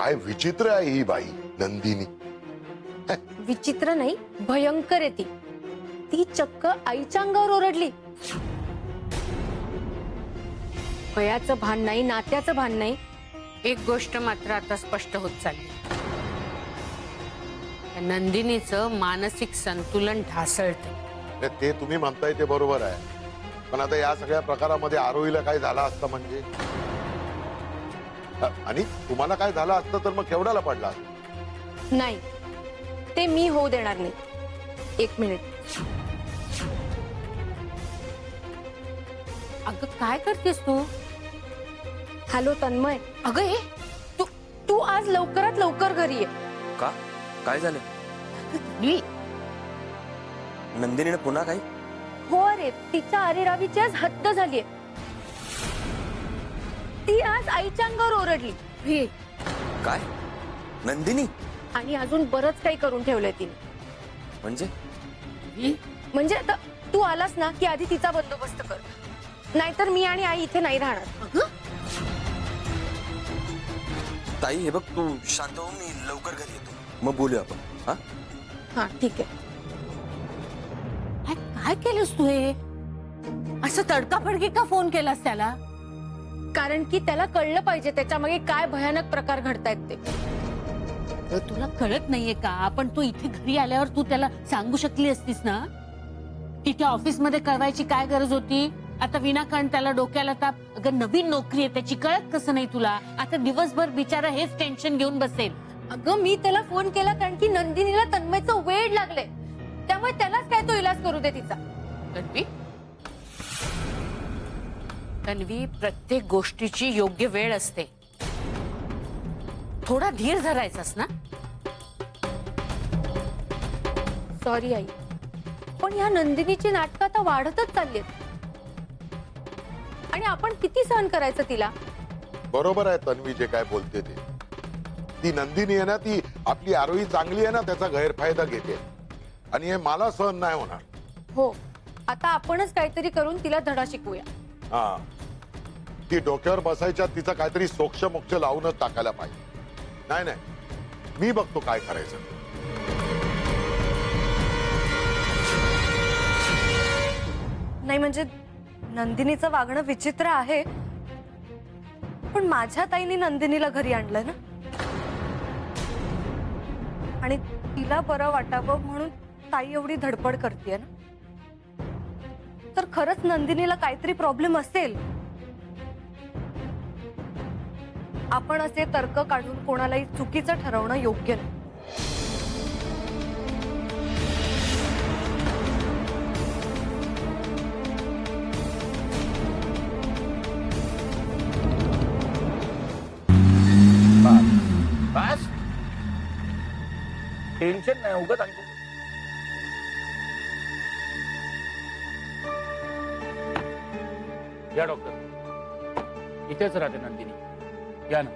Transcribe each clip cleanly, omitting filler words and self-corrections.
काय विचित्र आहे ही बाई नंदिनी. विचित्र नाही, भयंकर आहे ती. ती चक्क आईच्या अंगावर ओरडली. वयाचं भान नाही, नात्याचं भान नाही. एक गोष्ट मात्र आता स्पष्ट होत चालली. नंदिनीचं मानसिक संतुलन ढासळते. ते तुम्ही म्हणताय ते बरोबर आहे, पण आता या सगळ्या प्रकारामध्ये आरोहीला काय झालं असतं म्हणजे, आणि तुम्हाला काय झालं असतं तर मग केवढ्याला पडला? नाही, ते मी होऊ देणार नाही. एक मिनिट. अगं काय करतेस तू? हॅलो तन्मय. अगं हे तू आज लवकरात लवकर घरी ये. का? काय झालं? नंदिनीने पुन्हा काही? हो रे, तिच्या अरेरावीची आज हद्द झालीये. ती आज आईच्या अंगावर ओरडली. काय? नंदिनी? आणि अजून बरंच काही करून ठेवलंय तिने. म्हणजे आता तू आलास ना की आधी तिचा बंदोबस्त कर, नाहीतर मी आणि आई इथे नाही राहणार. ताई हे बघ, तू शांत हो, मी लवकर घरी येतो, मग बोलूया आपण. हा हा ठीक आहे. काय केलंस तू? हे असं तडकाफडकी का फोन केलास त्याला? कारण की त्याला कळलं पाहिजे त्याच्या मागे काय भयानक प्रकार घडतायत ते. तुला कळत नाहीये का? पण तू इथे घरी आल्यावर तू त्याला सांगू शकली असतीस ना. तिथे ऑफिस मध्ये कळवायची काय गरज होती? आता विनाकारण त्याला डोक्याला ताप. अगं नवीन नोकरी आहे त्याची, कळत कसं नाही तुला? आता दिवसभर बिचारा हेच टेन्शन घेऊन बसेल. अगं मी त्याला फोन केला कारण की नंदिनीला तन्मयचं वेड लागले, त्यामुळे त्यालाच काय तो इलाज करू दे तिचा. तन्वी, प्रत्येक गोष्टीची योग्य वेळ असते. थोडा धीर धरायचास ना. सॉरी आई, पण या नंदिनीची नाटकं आता वाढतच चालली आहेत. आणि आपण किती सहन करायचं तिला? बरोबर आहे तन्वी जे काय बोलते ते. ती नंदिनी आहे ना, ती आपली आरोही चांगली आहे ना, त्याचा गैरफायदा घेते, आणि हे मला सहन नाही होणार. हो, आता आपणच काहीतरी करून तिला धडा शिकवूया. हा, ती डोक्यावर बसायच्या तिचा काहीतरी सोक्ष मोक्ष लावूनच टाकायला पाहिजे. नाही नाही, मी बघतो काय करायचं. नाही म्हणजे नंदिनीचं वागणं विचित्र आहे, पण माझ्या ताईने नंदिनीला घरी आणलं ना, आणि तिला बरं वाटावं म्हणून ताई एवढी धडपड करतेय ना. तर खरंच नंदिनीला काहीतरी प्रॉब्लेम असेल. आपण असे तर्क काढून कोणालाही चुकीचं ठरवणं योग्य नाही. बस टेन्शन नाही, उगाच आणतो. या डॉक्टर, इथेच राहते नंदिनी, या ना.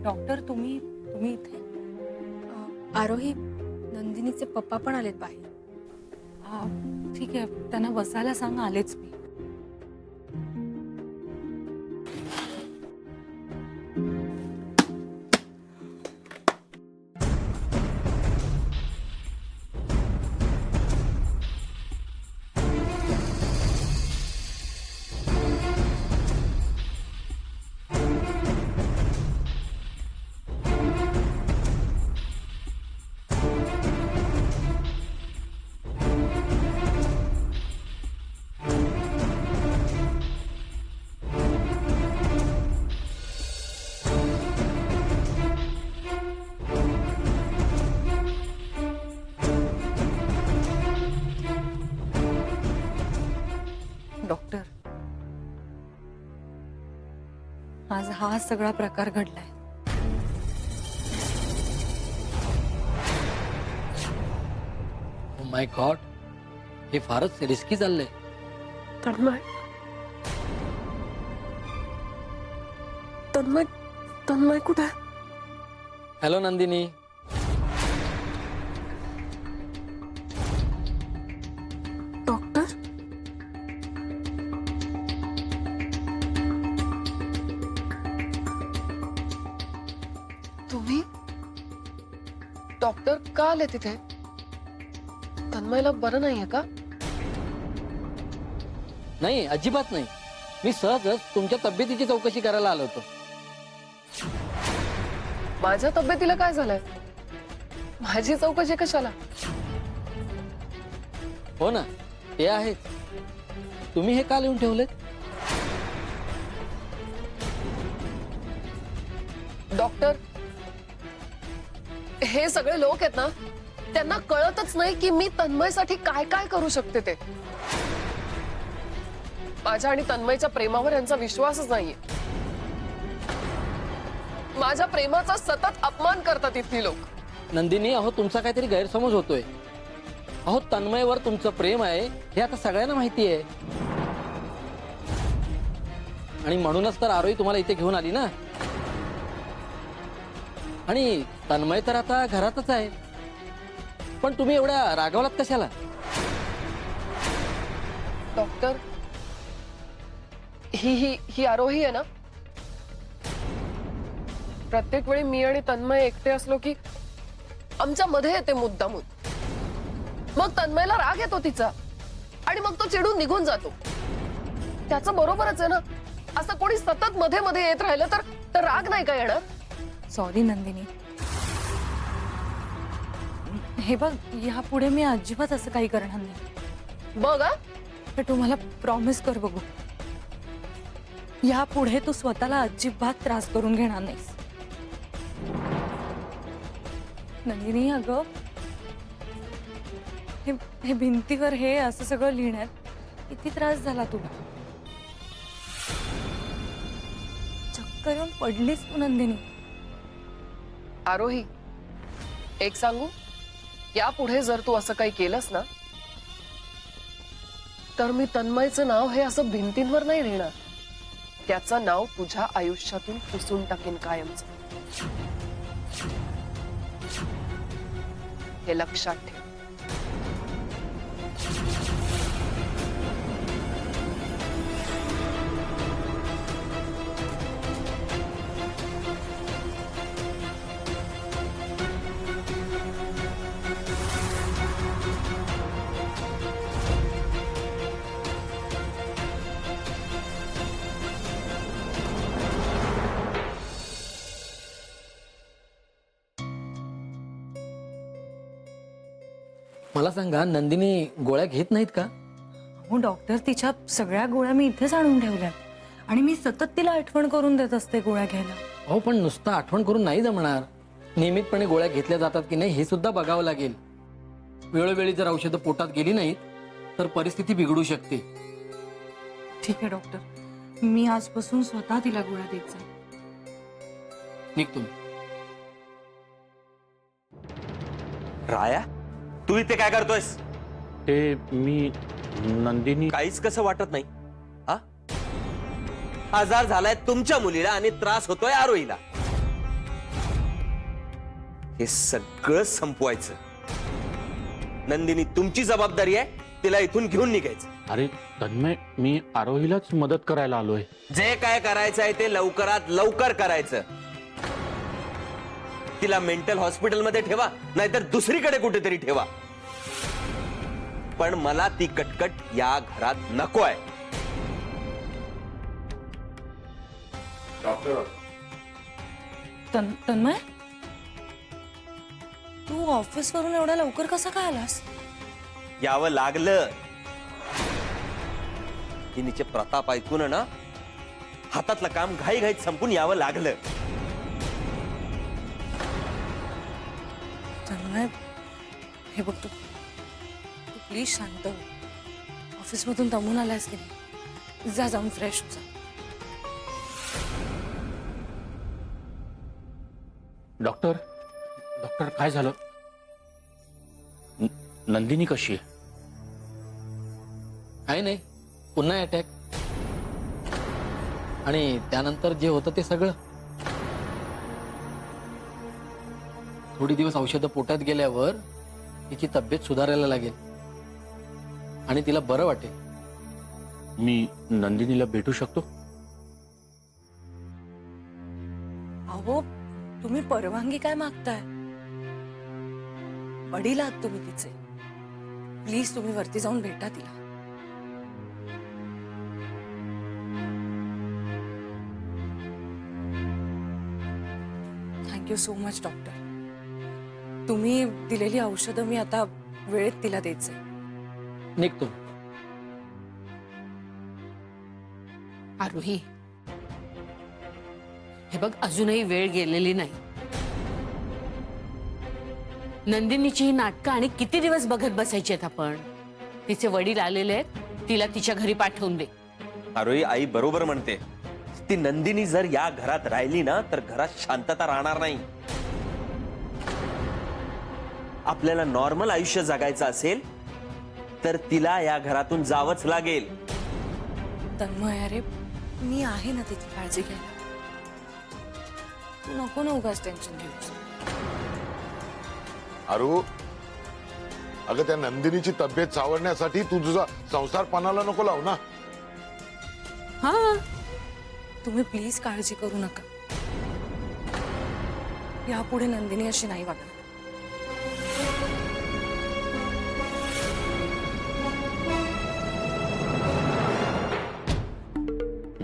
डॉक्टर तुम्ही इथे? आरोही, नंदिनीचे पप्पा पण आलेत बाहेर. ठीक आहे, त्यांना बसायला सांग, आलेच मी. डॉक्टर, आज हा सगळा प्रकार घडलाय. ओ माय गॉड, हे फारच रिस्की चाललंय. तन्मय, तन्मय कुठे? हॅलो नंदिनी. डॉक्टर? तुम्ही? डॉक्टर का आले तिथे? तन्मयला बरं नाहीये का? नाही, अजिबात नाही. मी सहजच तुमच्या तब्येतीची चौकशी करायला आलो होतो. माझ्या तब्येतीला काय झालंय? माझी चौकशी कशाला? हो ना, ते आहे. तुम्ही हे का लिहून ठेवलेत? डॉक्टर, हे सगळे लोक आहेत ना, त्यांना कळतच नाही की मी तन्मयसाठी काय काय करू शकते ते. माझ्या आणि तन्मयच्या प्रेमावर यांचा विश्वासच नाहीये. माझ्या प्रेमाचा सतत अपमान करतात इथली लोक. नंदिनी, अहो तुमचा काहीतरी गैरसमज होतोय. अहो तन्मयवर तुमचं प्रेम आहे हे आता सगळ्यांना माहिती आहे. आणि म्हणूनच तर आरोही तुम्हाला इथे घेऊन आली ना. आणि तन्मय तर आता घरातच आहे. पण तुम्ही एवढ्या रागावलात कशाला? डॉक्टर, ही आरोही आहे ना, प्रत्येक वेळी मी आणि तन्मय एकटे असलो की आमच्या मध्ये येते मुद्दामून. मग तन्मयला राग येतो तिचा आणि मग तो चिडून निघून जातो. त्याचं बरोबरच आहे ना. असं कोणी सतत मध्ये मध्ये येत राहिलं तर राग नाही का येणार? सॉरी नंदिनी. हे बघ, यापुढे मी अजिबात असं काही करणार नाही. बघ हा, तर तू मला प्रॉमिस कर बघू, यापुढे तू स्वतःला अजिबात त्रास करून घेणार नाहीस. नंदिनी, अगं हे भिंतीवर हे असं सगळं लिहिण्यात किती त्रास झाला तुला. चक्कर येऊन पडलीस तू नंदिनी. आरोही, एक सांगू, यापुढे जर तू असं काही केलंस ना, तर मी तन्मयचं नाव हे असं भिंतींवर नाही लिहिणार. त्याचं नाव तुझ्या आयुष्यातून पुसून टाकेन कायमच. हे लक्षात ठेव. मला सांगा, नंदिनी गोळ्या घेत नाहीत का? हो डॉक्टर, तिच्या सगळ्या गोळ्या मी इथेच आणून ठेवल्यात आणि मी सतत तिला आठवण करून देत असते गोळ्या घ्यायला. अहो पण नुसतं आठवण करून नाही जमणार. नियमितपणे गोळ्या घेतल्या जातात की नाही हे सुद्धा बघावं लागेल. वेळोवेळी जर औषधं पोटात गेली नाहीत तर परिस्थिती बिघडू शकते. ठीक आहे डॉक्टर, मी आजपासून स्वतः तिला गोळ्या देत जाईल. निघतो. राया, तू इथे काय करतोयस? ते मी नंदिनी. काहीच कसं वाटत नाही हा? आजार झालाय तुमच्या मुलीला आणि त्रास होतोय आरोहीला. हे सगळं संपवायचं. नंदिनी तुमची जबाबदारी आहे. तिला इथून घेऊन निघायचं. अरे तन्मय, मी आरोहीलाच मदत करायला आलोय. जे काय करायचं आहे ते लवकरात लवकर करायचं. तिला मेंटल हॉस्पिटलमध्ये ठेवा, नाहीतर दुसरीकडे कुठेतरी ठेवा. पण मला ती कटकट या घरात नको आहे. डॉक्टर, तन्मय, तू ऑफिस वरून एवढ्या लवकर कसा काय आलास? यावं लागलं. तिचे प्रताप ऐकून ना हातातलं काम घाईघाईत संपून यावं लागलं. तन्मय, हे बघ, तू प्लीज शांत हो. ऑफिसमधून दमून आलायस की नाही? जा, जाऊन फ्रेश हो जा. डॉक्टर, काय झालं? नंदिनी कशी आहे? काही नाही, पुन्हा अटॅक. आणि त्यानंतर जे होतं ते सगळं. थोडी दिवस औषधं पोटात गेल्यावर तिची तब्येत सुधारायला लागेल आणि तिला बरं वाटेल. मी नंदिनीला भेटू शकतो? अहो तुम्ही परवानगी काय मागताय? वडील आहात तुम्ही तिचे. प्लीज तुम्ही वरती जाऊन भेटा तिला. Thank you so much doctor. तुम्ही दिलेली औषधं मी आता वेळेत तिला द्यायचे. निघतो. आरोही, हे बघ, अजूनही वेळ गेलेली नाही. नंदिनीची ही नाटकं आणि किती दिवस बघत बसायची आहेत आपण? तिचे वडील आलेले आहेत, तिला तिच्या घरी पाठवून दे. आरोही, आई बरोबर म्हणते. ती नंदिनी जर या घरात राहिली ना तर घरात शांतता राहणार नाही. आपल्याला नॉर्मल आयुष्य जगायचं असेल तर तिला या घरातून जावंच लागेल. तन्मय, अरे मी आहे ना तिची काळजी घ्यायला. तू नको ना उगाच टेन्शन घेऊस. अरू, अगं त्या नंदिनीची तब्येत सावरण्यासाठी तू तुझा संसार पणाला नको लावू ना. हा, तुम्ही प्लीज काळजी करू नका. यापुढे नंदिनी अशी नाही वागणार.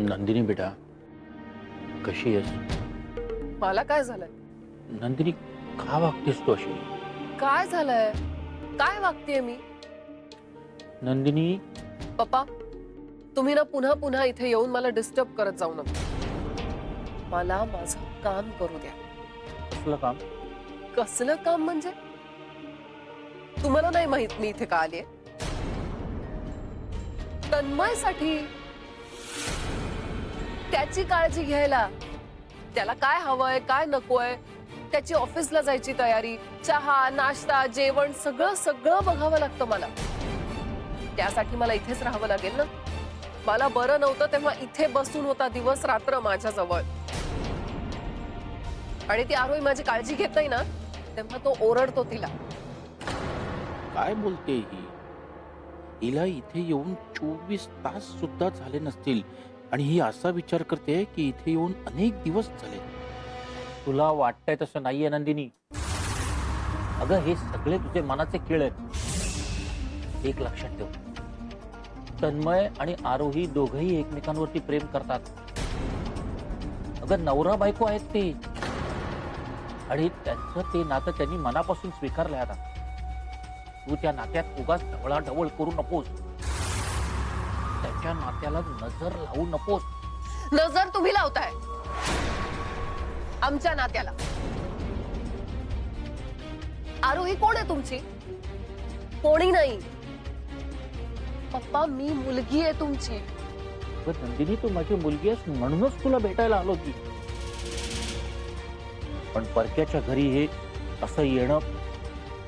नंदिनी बेटा, कशी आहेस? मला काय झालंय? नंदिनी, का वागतेस तू अशी? काय झालंय? काय वागतेय मी? नंदिनी, पप्पा, तुम्ही ना पुन्हा पुन्हा इथे येऊन मला डिस्टर्ब करत जाऊ नका. मला माझं काम करू द्या. कसलं काम? कसलं काम म्हणजे? तुम्हाला नाही माहित मी इथे का आलीये? तन्मयसाठी. त्याची काळजी घ्यायला. त्याला काय हवंय, काय नकोय, त्याची ऑफिसला जायची तयारी, चहा, नाश्ता, जेवण सगळं सगळं बघावं लागतं मला. त्यासाठी मला इथेच राहावं लागेल ना. मला बरं नव्हतं तेव्हा इथे बसून होता दिवस रात्र माझ्या जवळ. आणि ती आरोही माझी काळजी घेत नाही ना तेव्हा तो ओरडतो तिला. काय बोलते ही? हिला इथे येऊन 24 तास सुद्धा झाले नसतील आणि ही असा विचार करते की इथे येऊन अनेक दिवस झाले. तुला वाटतंय तसं नाहीये नंदिनी. अगं, हे सगळे तुझे मनाचे खेळ आहेत. एक लक्षात ठेव, तन्मय आणि आरोही दोघही एकमेकांवरती प्रेम करतात. अगं, नवरा बायको आहेत ते आणि त्यांचं ते नातं त्यांनी मनापासून स्वीकारलंय. आता तू त्या नात्यात उगाच ढवळाढवळ करू नकोस. त्याच्या नात्याला नजर लावू नकोस. नजर तुम्ही लावताय आमच्या नात्याला. आरोही कोण आहे तुमची? कोणी नाही. पप्पा, मी मुलगी आहे तुमची. अगं नंदिनी, तू माझी मुलगी आहेस म्हणूनच तुला भेटायला आलो की. पण परक्याच्या घरी हे असं येणं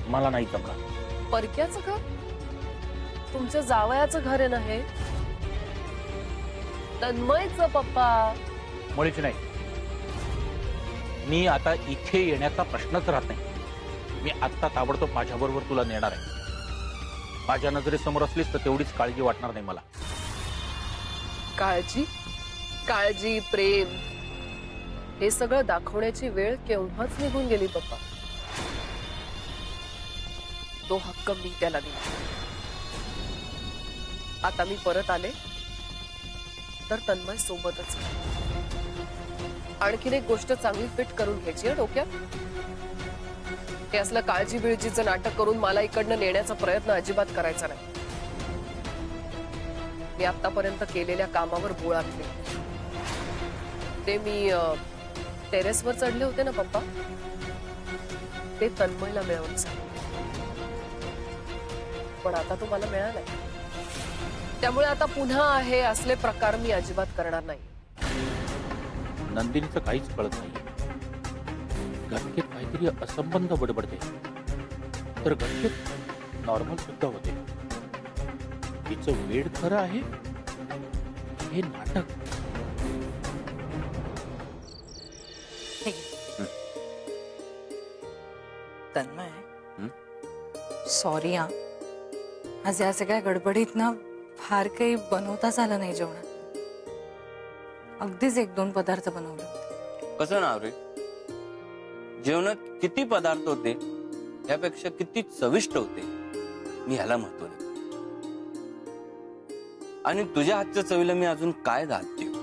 मला नाही जमणार. परक्याचं घर? तुमच्या जावयाचं घर आहे ना हे? तन्मयचं पप्पा. मुळीच नाही. मी आता इथे येण्याचा प्रश्नच राहत नाही. मी आत्ता ताबडतोब माझ्याबरोबर तुला नेणार आहे. माझ्या नजरेसमोर असलीस तर तेवढीच काळजी वाटणार नाही मला. काळजी, काळजी, प्रेम हे सगळं दाखवण्याची वेळ केव्हाच निघून गेली पप्पा. तो हक्क मी त्याला दिला. आता मी परत आले तर तन्मय सोबतच. आणखीन एक गोष्ट चांगली फिट करून घ्यायची आहे डोक्यात. हे असलं काळजी बिळजीचं नाटक करून मला इकडनं नेण्याचा प्रयत्न अजिबात करायचा नाही. मी आतापर्यंत केलेल्या कामावर गोळा घाले. ते मी टेरेसवर चढले होते ना पप्पा, ते तन्मयला मिळवून सांग. पण आता तो मला मिळालाय. त्यामुळे आता पुन्हा हे असले प्रकार मी अजिबात करणार नाही. नंदिनीचं काहीच कळत नाही. गणकेत काहीतरी असंबंध बडबडते तर गणकेत नॉर्मल सुद्धा होते. तिचं वेड खरं आहे, हे नाटक. हे घे. तन्मय हं? सॉरी हा आज या सगळ्या गडबडीत ना फार काही बनवताच आलं नाही जेवणात. अगदीच 1-2 पदार्थ बनवले होते. कसं नाव रे, जेवणात किती पदार्थ होते यापेक्षा किती चविष्ट होते मी ह्याला महत्व देतो. आणि तुझ्या हातच्या चवीला मी अजून काय दाद देऊ.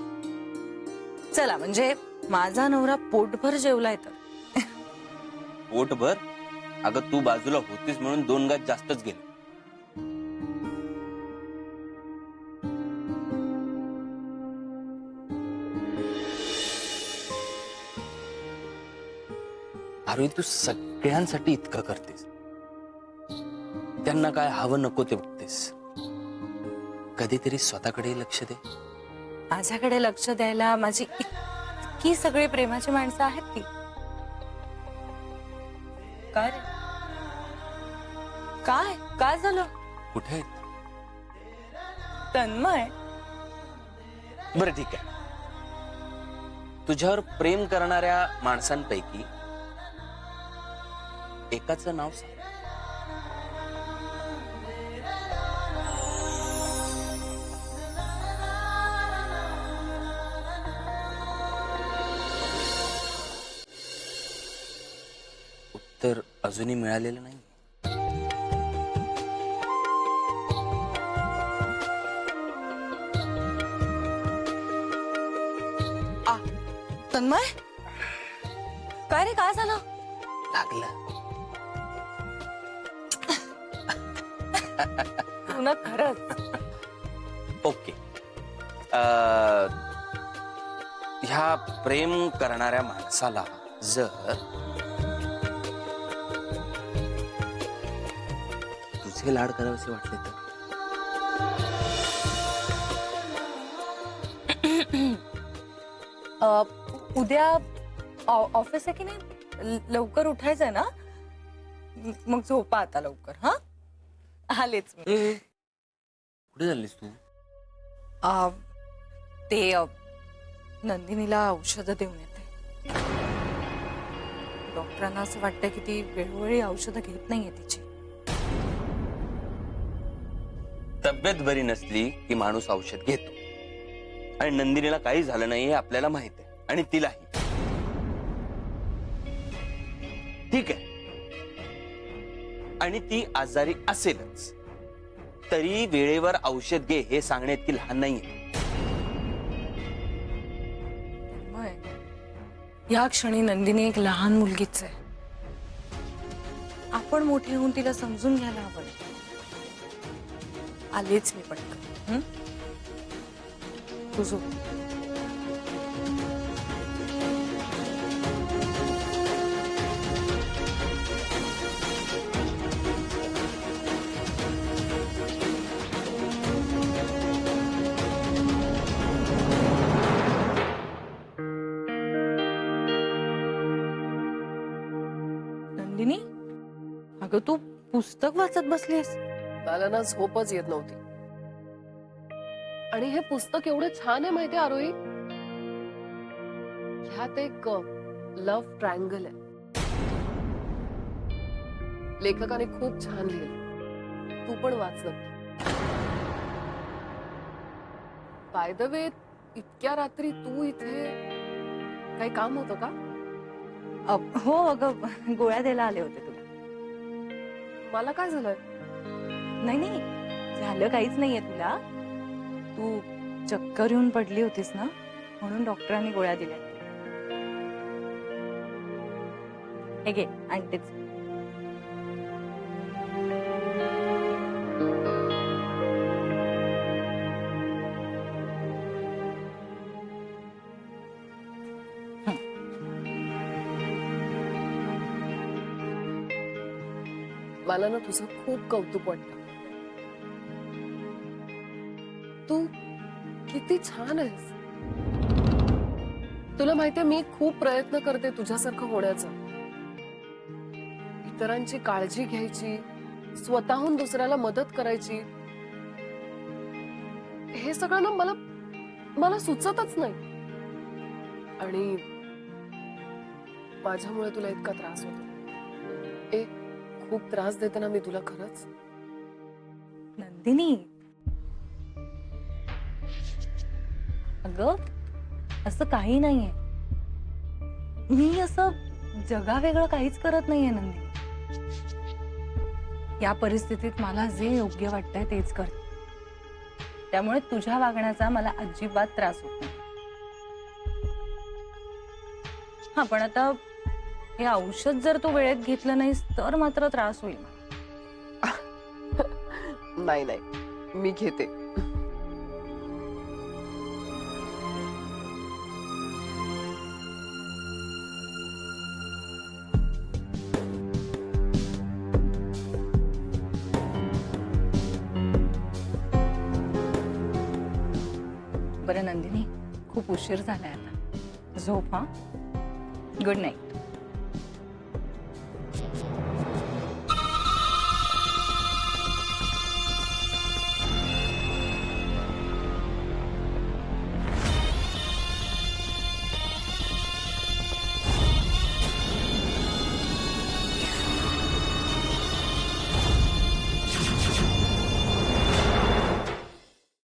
चला म्हणजे माझा नवरा पोटभर जेवलाय तर. पोटभर? अगं तू बाजूला होतीस म्हणून 2 गाज जास्तच गेले. अरे तू सगळ्यांसाठी इतकं करतेस, त्यांना काय हवं नको ते बघतेस. कधीतरी स्वतःकडे लक्ष दे. माझ्याकडे लक्ष द्यायला माझी इतकी सगळी प्रेमाची माणसं आहेत की. काय रे? काय काय झालं कुठे आहेत? तन्मय? बरं ठीक आहे, तुझ्यावर प्रेम करणाऱ्या माणसांपैकी एकाचं नाव सांग. उत्तर अजूनही मिळालेलं नाही. तन्मय काय रे काय झालं? लागलं. तू ना खरंच. ओके, ह्या प्रेम करणाऱ्या माणसाला जर तुझे लाड करावेसे वाटले तर उद्या ऑफिस आहे की नाही? लवकर उठायचंय ना? मग झोपा आता लवकर. हा आलेच मी. कुठे झालीस तू? ते नंदिनीला औषधं देऊन येते. डॉक्टरांना असं वाटतं की ती वेळोवेळी औषधं घेत नाहीये तिची. तब्येत बरी नसली की माणूस औषध घेतो, आणि नंदिनीला काही झालं नाही हे आपल्याला माहित आहे, आणि तिलाही. ठीक आहे, आणि ती आजारी असेलच तरी वेळेवर औषध घे हे सांगणे इतकी लहान नाहीये. या क्षणी नंदिनी एक लहान मुलगीच आहे. आपण मोठे होऊन तिला समजून घ्यायला हवं. आलेच मी पटकन. तुझं नंदिनी, अगं तू पुस्तक वाचत बसलीस. मला ना झोपच येत नव्हती. आणि हे पुस्तक एवढं छान आहे माहितीये आरोही. ह्यात एक लव्ह ट्रायंगल आहे. लेखकाने खूप छान लिहिलं. तू पण वाच नक्की. बाय द वे, इतक्या रात्री तू इथे काही काम होतं का? हो अगं, गोळ्या द्यायला आले होते तुला. मला काय झालंय? नाही नाही, झालं काहीच नाहीये तुला. तू चक्कर येऊन पडली होतीस ना, म्हणून डॉक्टरांनी गोळ्या दिल्या. हे घे आणतेच. मला ना तुझं खूप कौतुक वाटतं. तू किती छान आहेस. तुला माहितीये, मी खूप प्रयत्न करते तुझ्यासारखं होण्याचा. इतरांची काळजी घ्यायची, स्वतःहून दुसऱ्याला मदत करायची. हे सगळं ना मला सुचतच नाही. आणि माझ्यामुळे तुला इतका त्रास होतो. ए खूप त्रास देते ना मी तुला खरंच? नंदिनी, अगं असं काही नाहीये. मी असं जगावेगळं काहीच करत नाहीये नंदिनी. या परिस्थितीत मला जे योग्य वाटतंय तेच करते. त्यामुळे तुझ्या वागण्याचा मला अजिबात त्रास होत नाही. हा, पण आता हे औषध जर तू वेळेत घेतलं नाहीस तर मात्र त्रास होईल मला. नाही नाही मी घेते. बरं नंदिनी, खूप उशीर झालाय आता. झोप हा. Good night.